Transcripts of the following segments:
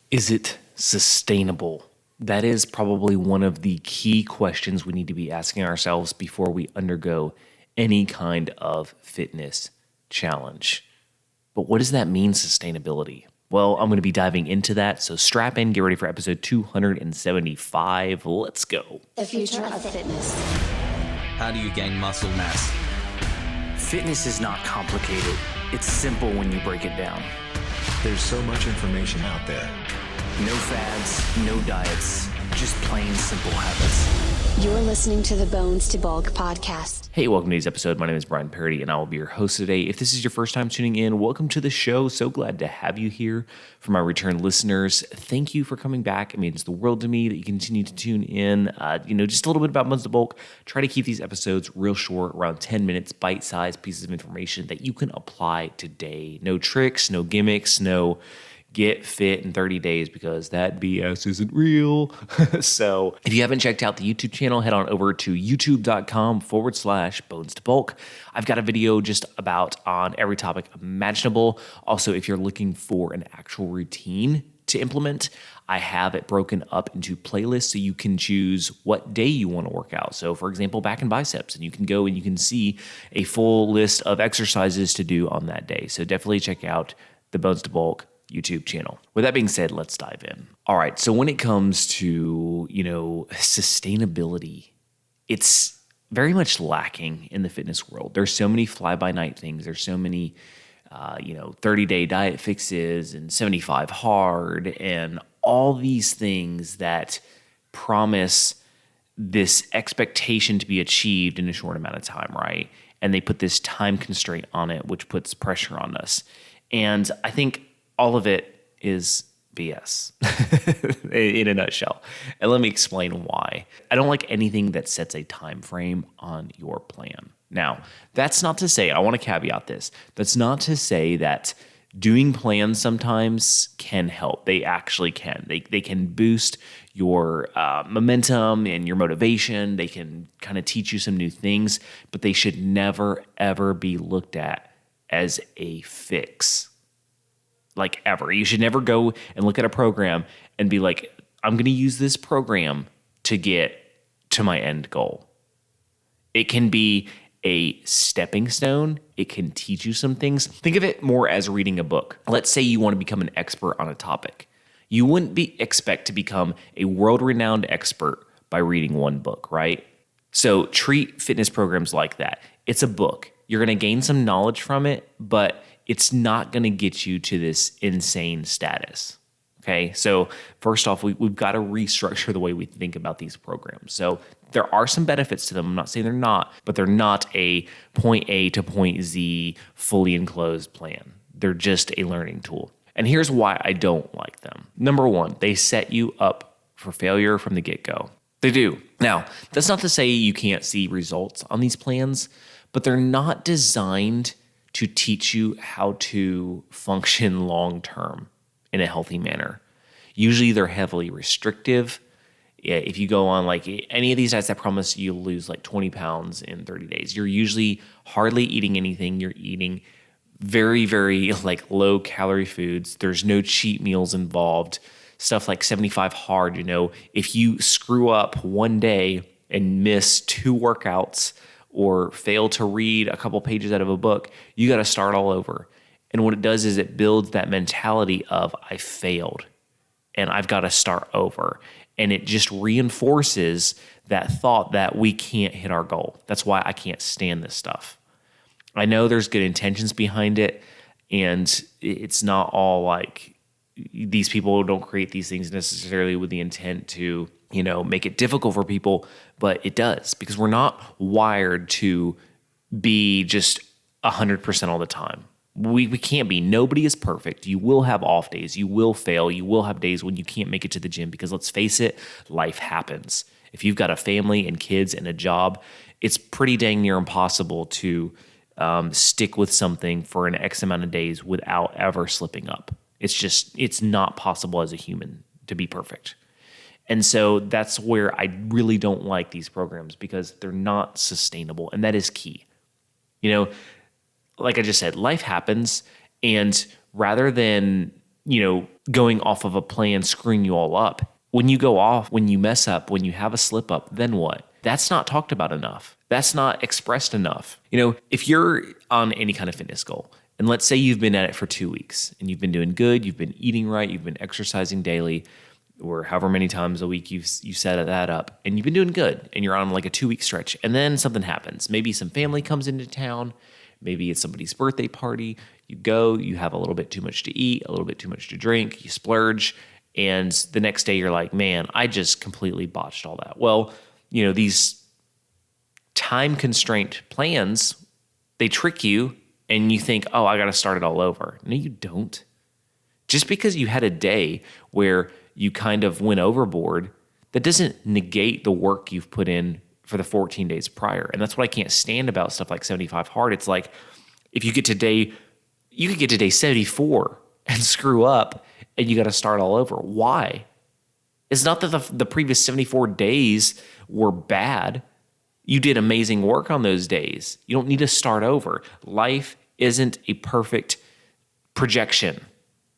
Is it sustainable? That is probably one of the key questions we need to be asking ourselves before we undergo any kind of fitness challenge. But what does that mean, sustainability? Well, I'm going to be diving into that, so strap in, get ready for episode 275. Let's go. The future of fitness. How do you gain muscle mass? Fitness is not complicated. It's simple when you break it down. There's so much information out there. No fads, no diets, just plain simple habits. You're listening to the Bones to Bulk podcast. Hey, welcome to today's episode. My name is Brian Parody, and I will be your host today. If this is your first time tuning in, welcome to the show. So glad to have you here. For my return listeners, thank you for coming back. It means the world to me that you continue to tune in. Just a little bit about Bones to Bulk. Try to keep these episodes real short, around 10 minutes, bite-sized pieces of information that you can apply today. No tricks, no gimmicks, no get fit in 30 days because that BS isn't real. So if you haven't checked out the YouTube channel, head on over to youtube.com/bones to bulk. I've got a video just about on every topic imaginable. Also, if you're looking for an actual routine to implement, I have it broken up into playlists so you can choose what day you want to work out. So for example, back and biceps, and you can go and you can see a full list of exercises to do on that day. So definitely check out the Bones to Bulk YouTube channel. With that being said, let's dive in. All right, so when it comes to, sustainability, it's very much lacking in the fitness world. There's so many fly-by-night things. There's so many, 30-day diet fixes and 75 hard and all these things that promise this expectation to be achieved in a short amount of time, right? And they put this time constraint on it, which puts pressure on us. And I think all of it is BS in a nutshell. And let me explain why. I don't like anything that sets a time frame on your plan. Now, that's not to say, I want to caveat this, that's not to say that doing plans sometimes can help. They actually can. They can boost your momentum and your motivation. They can kind of teach you some new things, but they should never, ever be looked at as a fix. Like ever. You should never go and look at a program and be like, I'm going to use this program to get to my end goal. It can be a stepping stone. It can teach you some things. Think of it more as reading a book. Let's say you want to become an expert on a topic. You wouldn't expect to become a world-renowned expert by reading one book, right? So treat fitness programs like that. It's a book. You're going to gain some knowledge from it, but it's not going to get you to this insane status, okay? So first off, we've got to restructure the way we think about these programs. So there are some benefits to them. I'm not saying they're not, but they're not a point A to point Z fully enclosed plan. They're just a learning tool. And here's why I don't like them. Number one, they set you up for failure from the get-go. They do. Now, that's not to say you can't see results on these plans, but they're not designed to teach you how to function long-term in a healthy manner. Usually they're heavily restrictive. If you go on like any of these diets that promise you lose like 20 pounds in 30 days, you're usually hardly eating anything. You're eating very, very like low calorie foods. There's no cheat meals involved. Stuff like 75 hard, if you screw up one day and miss 2 workouts, or fail to read a couple pages out of a book, you got to start all over. And what it does is it builds that mentality of I failed and I've got to start over. And it just reinforces that thought that we can't hit our goal. That's why I can't stand this stuff. I know there's good intentions behind it, and it's not all like these people don't create these things necessarily with the intent to make it difficult for people, but it does, because we're not wired to be just 100% all the time. We can't be. Nobody is perfect. You will have off days. You will fail. You will have days when you can't make it to the gym, because let's face it, life happens. If you've got a family and kids and a job, it's pretty dang near impossible to stick with something for an X amount of days without ever slipping up. It's not possible as a human to be perfect. And so that's where I really don't like these programs, because they're not sustainable. And that is key. Like I just said, life happens. And rather than going off of a plan screwing you all up. When you go off, when you mess up, when you have a slip up, then what? That's not talked about enough. That's not expressed enough. If you're on any kind of fitness goal, and let's say you've been at it for 2 weeks and you've been doing good, you've been eating right, you've been exercising daily, or however many times a week you've set that up, and you've been doing good, and you're on like a 2-week stretch, and then something happens. Maybe some family comes into town. Maybe it's somebody's birthday party. You go, you have a little bit too much to eat, a little bit too much to drink, you splurge, and the next day you're like, man, I just completely botched all that. Well, these time constraint plans, they trick you, and you think, oh, I got to start it all over. No, you don't. Just because you had a day where you kind of went overboard, that doesn't negate the work you've put in for the 14 days prior. And that's what I can't stand about stuff like 75 Hard. It's like, if you could get to day 74 and screw up and you got to start all over. Why? It's not that the previous 74 days were bad. You did amazing work on those days. You don't need to start over. Life isn't a perfect projection.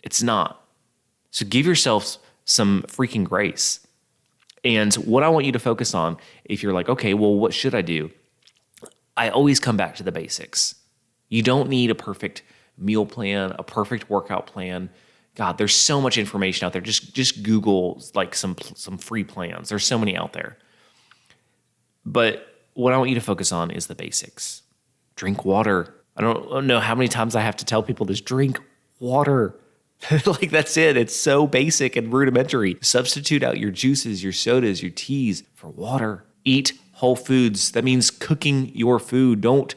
It's not. So give yourself some freaking grace. And what I want you to focus on, if you're like, okay, well, what should I do? I always come back to the basics. You don't need a perfect meal plan, a perfect workout plan. God, there's so much information out there. Just Google like some free plans. There's so many out there. But what I want you to focus on is the basics. Drink water. I don't know how many times I have to tell people this. Drink water. Like, that's it. It's so basic and rudimentary. Substitute out your juices, your sodas, your teas for water. Eat whole foods. That means cooking your food. Don't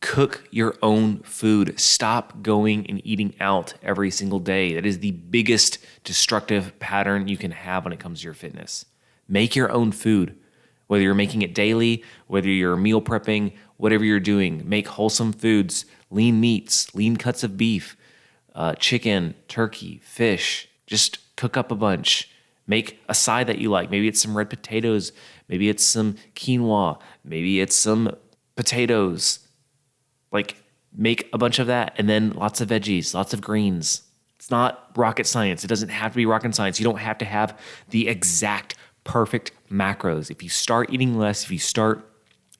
cook your own food. Stop going and eating out every single day. That is the biggest destructive pattern you can have when it comes to your fitness. Make your own food. Whether you're making it daily, whether you're meal prepping, whatever you're doing, make wholesome foods, lean meats, lean cuts of beef, chicken, turkey, fish. Just cook up a bunch. Make a side that you like. Maybe it's some red potatoes. Maybe it's some quinoa. Maybe it's some potatoes. Like, make a bunch of that, and then lots of veggies, lots of greens. It's not rocket science. It doesn't have to be rocket science. You don't have to have the exact perfect macros. If you start eating less, if you start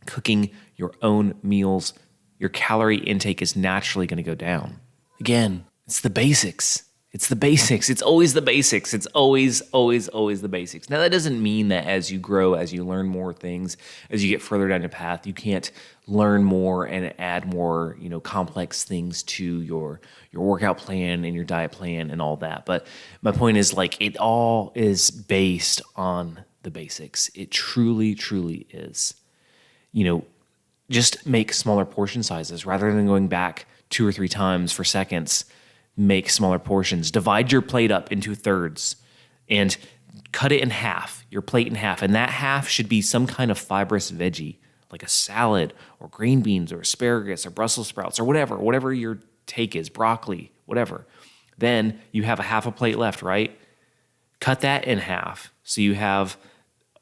cooking your own meals, your calorie intake is naturally going to go down. Again, it's the basics. It's the basics. It's always the basics. It's always, always, always the basics. Now, that doesn't mean that as you grow, as you learn more things, as you get further down your path, you can't learn more and add more, complex things to your workout plan and your diet plan and all that. But my point is, like, it all is based on the basics. It truly, truly is. Just make smaller portion sizes rather than going back 2 or 3 times for seconds. Make smaller portions. Divide your plate up into thirds and cut it in half, your plate in half. And that half should be some kind of fibrous veggie, like a salad or green beans or asparagus or Brussels sprouts or whatever your take is, broccoli, whatever. Then you have a half a plate left, right? Cut that in half. So you have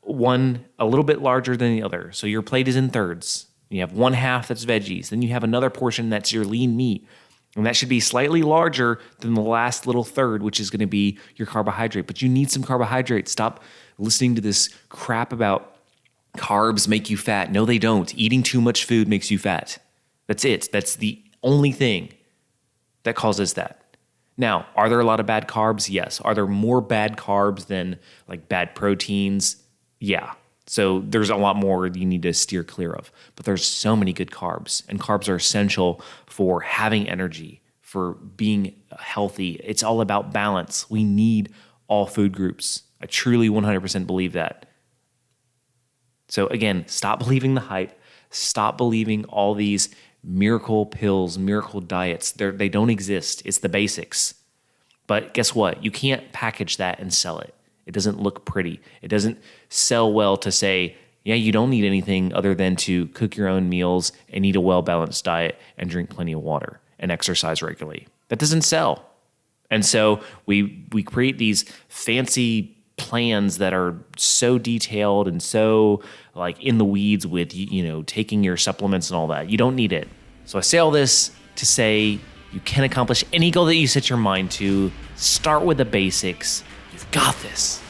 one a little bit larger than the other. So your plate is in thirds. You have one half that's veggies. Then you have another portion that's your lean meat. And that should be slightly larger than the last little third, which is going to be your carbohydrate. But you need some carbohydrate. Stop listening to this crap about carbs make you fat. No, they don't. Eating too much food makes you fat. That's it. That's the only thing that causes that. Now, are there a lot of bad carbs? Yes. Are there more bad carbs than like bad proteins? Yeah. So there's a lot more you need to steer clear of. But there's so many good carbs, and carbs are essential for having energy, for being healthy. It's all about balance. We need all food groups. I truly 100% believe that. So again, stop believing the hype. Stop believing all these miracle pills, miracle diets. They don't exist. It's the basics. But guess what? You can't package that and sell it. It doesn't look pretty. It doesn't sell well to say, yeah, you don't need anything other than to cook your own meals and eat a well-balanced diet and drink plenty of water and exercise regularly. That doesn't sell. And so we create these fancy plans that are so detailed and so like in the weeds with, taking your supplements and all that. You don't need it. So I say all this to say you can accomplish any goal that you set your mind to. Start with the basics. You've got this.